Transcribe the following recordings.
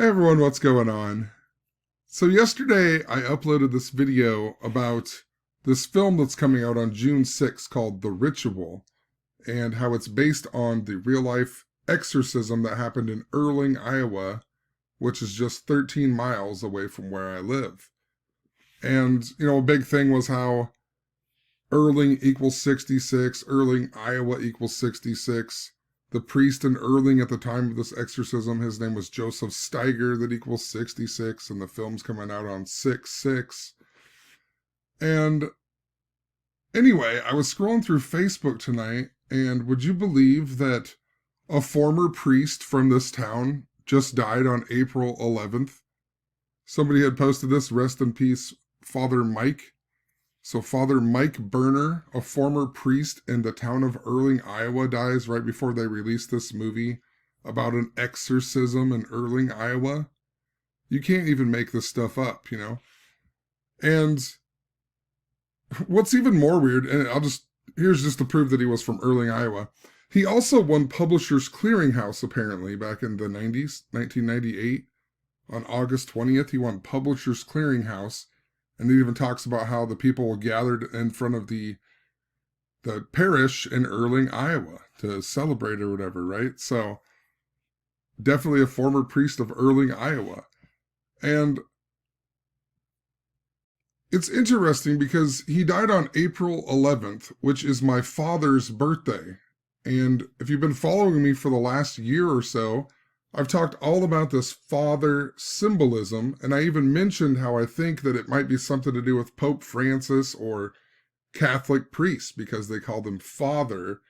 Hey everyone, what's going on? So yesterday I uploaded this video about this film that's coming out on June 6th called The Ritual, and how it's based on the real life exorcism that happened in Earling, Iowa, which is just 13 miles away from where I live. And, a big thing was how Earling equals 66, Earling, Iowa equals 66. The priest in Earling at the time of this exorcism, his name was Joseph Steiger, that equals 66, and the film's coming out on 6/6. And anyway, I was scrolling through Facebook tonight, and would you believe that a former priest from this town just died on April 11th? Somebody had posted this, rest in peace, Father Mike. So Father Mike Berner, a former priest in the town of Earling, Iowa, dies right before they release this movie about an exorcism in Earling, Iowa. You can't even make this stuff up. And what's even more weird, and here's just to prove that he was from Earling, Iowa. He also won Publishers Clearinghouse, apparently, back in the 90s, 1998. On August 20th, he won Publishers Clearinghouse. And it even talks about how the people gathered in front of the parish in Earling, Iowa to celebrate or whatever, right? So definitely a former priest of Earling, Iowa. And it's interesting because he died on April 11th, which is my father's birthday. And if you've been following me for the last year or so, I've talked all about this father symbolism, and I even mentioned how I think that it might be something to do with Pope Francis or Catholic priests, because they called him father.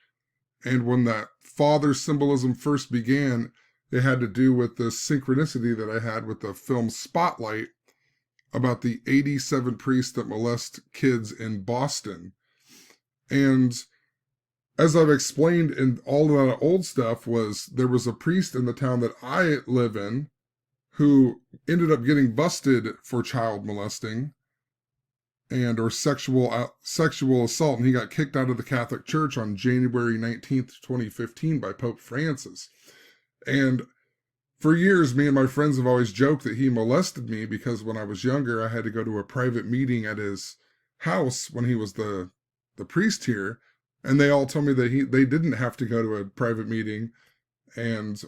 And when that father symbolism first began, it had to do with the synchronicity that I had with the film Spotlight about the 87 priests that molest kids in Boston. And as I've explained in all of that old stuff, there was a priest in the town that I live in who ended up getting busted for child molesting or sexual assault, and he got kicked out of the Catholic Church on January 19th, 2015 by Pope Francis. And for years, me and my friends have always joked that he molested me because when I was younger, I had to go to a private meeting at his house when he was the priest here. And they all told me that they didn't have to go to a private meeting. And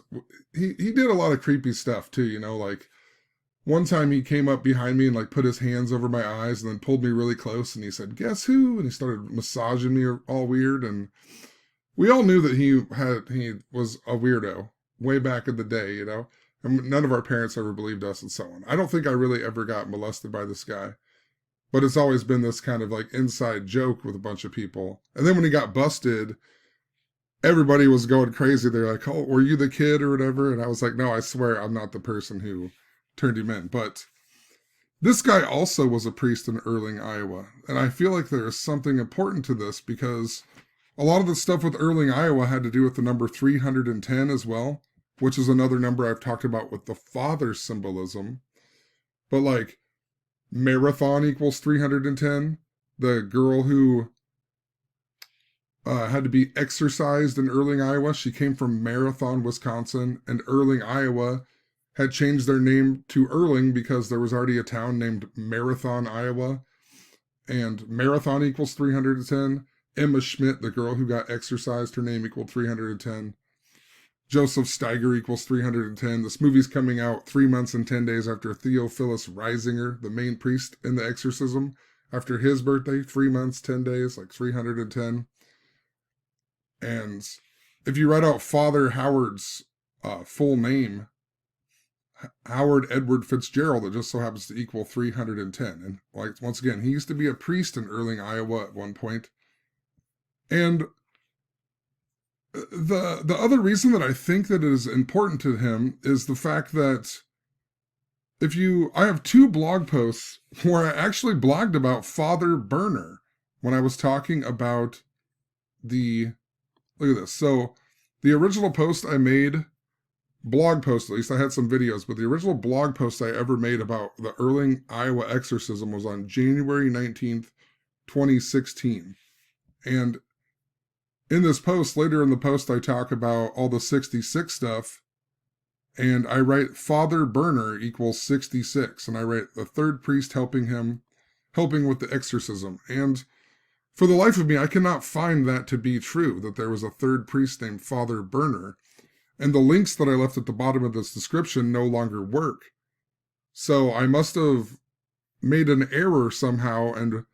he did a lot of creepy stuff too, like one time he came up behind me and like put his hands over my eyes and then pulled me really close and he said, "Guess who?" And he started massaging me all weird. And we all knew that he was a weirdo way back in the day, and none of our parents ever believed us and so on. I don't think I really ever got molested by this guy. But it's always been this kind of like inside joke with a bunch of people. And then when he got busted, everybody was going crazy. They're like, "Oh, were you the kid or whatever?" And I was like, "No, I swear I'm not the person who turned him in." But this guy also was a priest in Earling, Iowa. And I feel like there is something important to this because a lot of the stuff with Earling, Iowa had to do with the number 310 as well, which is another number I've talked about with the father symbolism. But like, Marathon equals 310. The girl who had to be exorcised in Earling, Iowa, she came from Marathon, Wisconsin, and Earling, Iowa had changed their name to Earling because there was already a town named Marathon, Iowa. And Marathon equals 310. Emma Schmidt, the girl who got exorcised, her name equaled 310. Joseph Steiger equals 310. This movie's coming out 3 months and 10 days after Theophilus Reisinger, the main priest in the exorcism, after his birthday. 3 months, 10 days, like 310. And if you write out Father Howard's full name, Howard Edward Fitzgerald, it just so happens to equal 310. And like, once again, he used to be a priest in Earling, Iowa at one point. And the other reason that I think that it is important to him is the fact that I have 2 blog posts where I actually blogged about Father Berner when I was talking about look at this. So the original post I made, blog post at least, I had some videos, but the original blog post I ever made about the Earling, Iowa exorcism was on January 19th, 2016. And in this post, later in the post, I talk about all the 66 stuff And I write Father Berner equals 66. And I write the third priest helping with the exorcism. And for the life of me, I cannot find that to be true, that there was a third priest named Father Berner. And the links that I left at the bottom of this description no longer work. So I must have made an error somehow, and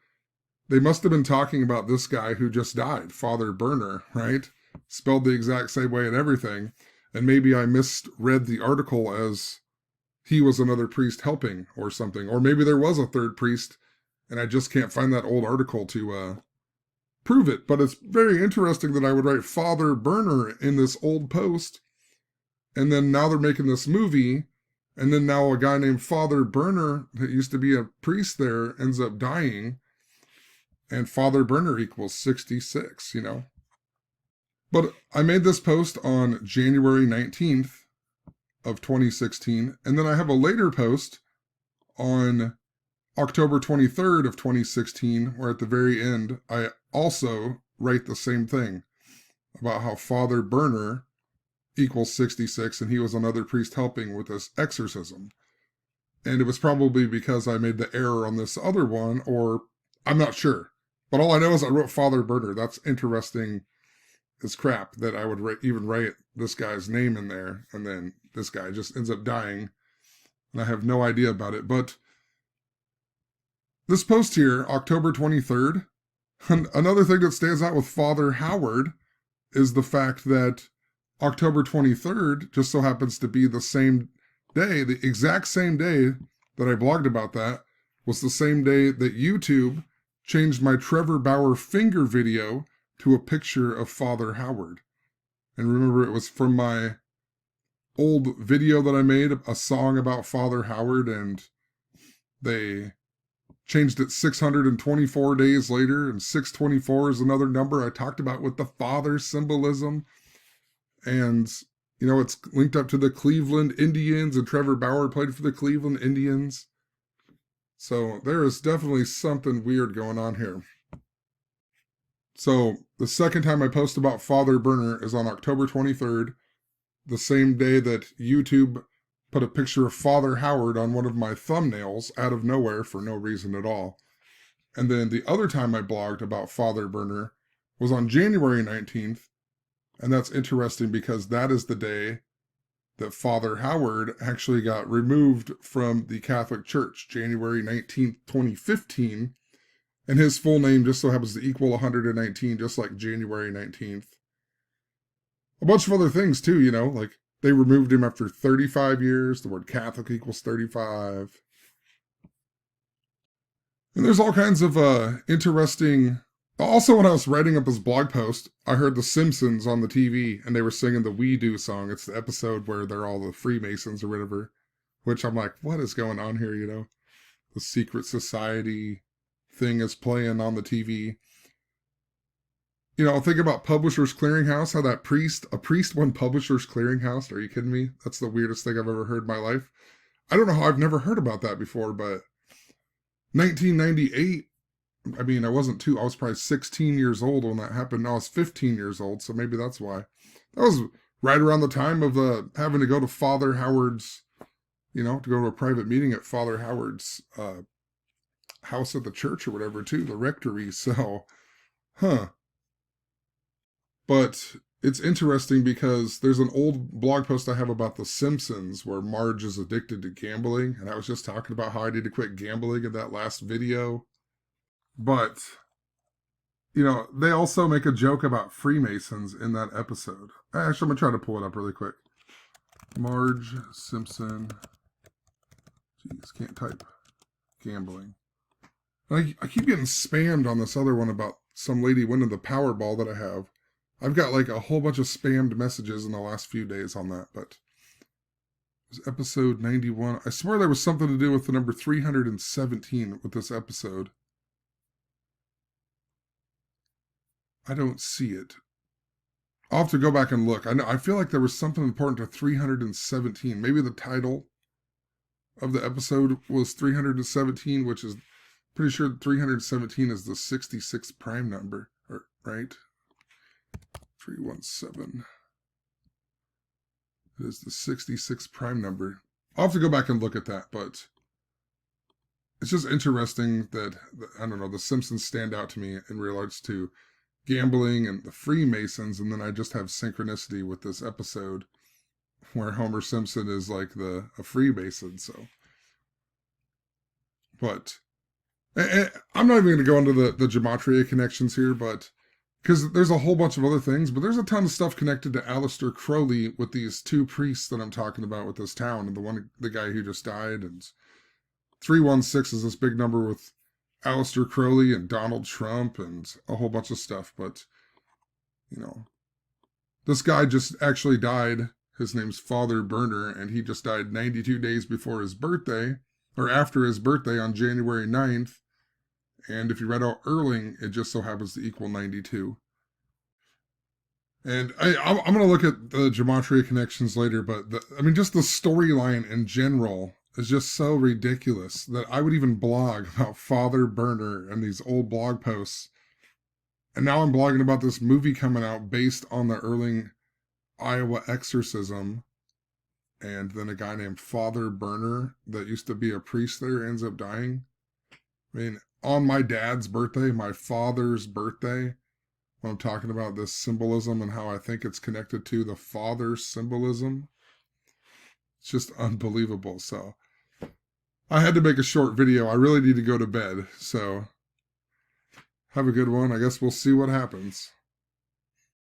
they must have been talking about this guy who just died, Father Berner, right? Spelled the exact same way and everything. And maybe I misread the article as he was another priest helping or something. Or maybe there was a third priest, and I just can't find that old article to prove it. But it's very interesting that I would write Father Berner in this old post, and then now they're making this movie, and then now a guy named Father Berner that used to be a priest there ends up dying, and Father Berner equals 66, you know. But I made this post on January 19th of 2016, and then I have a later post on October 23rd of 2016, where at the very end, I also write the same thing about how Father Berner equals 66, and he was another priest helping with this exorcism. And it was probably because I made the error on this other one, or I'm not sure. But all I know is I wrote Father Berner. That's interesting as crap that I would even write this guy's name in there, and then this guy just ends up dying, and I have no idea about it. But this post here, October 23rd, another thing that stands out with Father Howard is the fact that October 23rd just so happens to be the same day, the exact same day that I blogged about that, was the same day that YouTube changed my Trevor Bauer finger video to a picture of Father Howard. And remember, it was from my old video that I made, a song about Father Howard, and they changed it 624 days later, and 624 is another number I talked about with the father symbolism. And, you know, it's linked up to the Cleveland Indians, and Trevor Bauer played for the Cleveland Indians. So there is definitely something weird going on here. So the second time I post about Father Berner is on October 23rd, the same day that YouTube put a picture of Father Howard on one of my thumbnails out of nowhere for no reason at all. And then the other time I blogged about Father Berner was on January 19th, and that's interesting because that is the day that Father Howard actually got removed from the Catholic Church, January 19th, 2015. And his full name just so happens to equal 119, just like January 19th. A bunch of other things too, you know, like they removed him after 35 years. The word Catholic equals 35. And there's all kinds of interesting... Also, when I was writing up this blog post, I heard The Simpsons on the TV, and they were singing the We Do song. It's the episode where they're all the Freemasons or whatever, which I'm like, what is going on here, you know? The secret society thing is playing on the TV. You know, think about Publishers Clearinghouse, how that a priest won Publishers Clearinghouse. Are you kidding me? That's the weirdest thing I've ever heard in my life. I don't know how I've never heard about that before, but 1998, I mean, I was probably 16 years old when that happened. I was 15 years old, so maybe that's why. That was right around the time of having to go to Father Howard's, you know, to go to a private meeting at Father Howard's house at the church or whatever, too, the rectory. So, But it's interesting because there's an old blog post I have about The Simpsons where Marge is addicted to gambling, and I was just talking about how I need to quit gambling in that last video. But, you know, they also make a joke about Freemasons in that episode. Actually, I'm going to try to pull it up really quick. Marge Simpson. Jeez, can't type. Gambling. I keep getting spammed on this other one about some lady winning the Powerball that I have. I've got like a whole bunch of spammed messages in the last few days on that, but it was episode 91. I swear there was something to do with the number 317 with this episode. I don't see it. I'll have to go back and look. I feel like there was something important to 317. Maybe the title of the episode was 317, which is pretty sure 317 is the 66 prime number, right? 317. It is the 66 prime number. I'll have to go back and look at that, but it's just interesting that, I don't know, the Simpsons stand out to me in regards to gambling and the Freemasons, and then I just have synchronicity with this episode where Homer Simpson is like a Freemason. So, but I'm not even going to go into the gematria connections here, but because there's a whole bunch of other things, but there's a ton of stuff connected to Aleister Crowley with these two priests that I'm talking about with this town, and the guy who just died, and 316 is this big number with Aleister Crowley and Donald Trump and a whole bunch of stuff. But, you know, this guy just actually died. His name's Father Berner, and he just died 92 days before his birthday, or after his birthday on January 9th. And if you read out Earling, it just so happens to equal 92. And I'm going to look at the gematria connections later, but just the storyline in general is just so ridiculous that I would even blog about Father Berner and these old blog posts. And now I'm blogging about this movie coming out based on the Earling, Iowa exorcism. And then a guy named Father Berner that used to be a priest there ends up dying. On my dad's birthday, my father's birthday, when I'm talking about this symbolism and how I think it's connected to the father symbolism, it's just unbelievable. So I had to make a short video. I really need to go to bed. So have a good one. I guess we'll see what happens.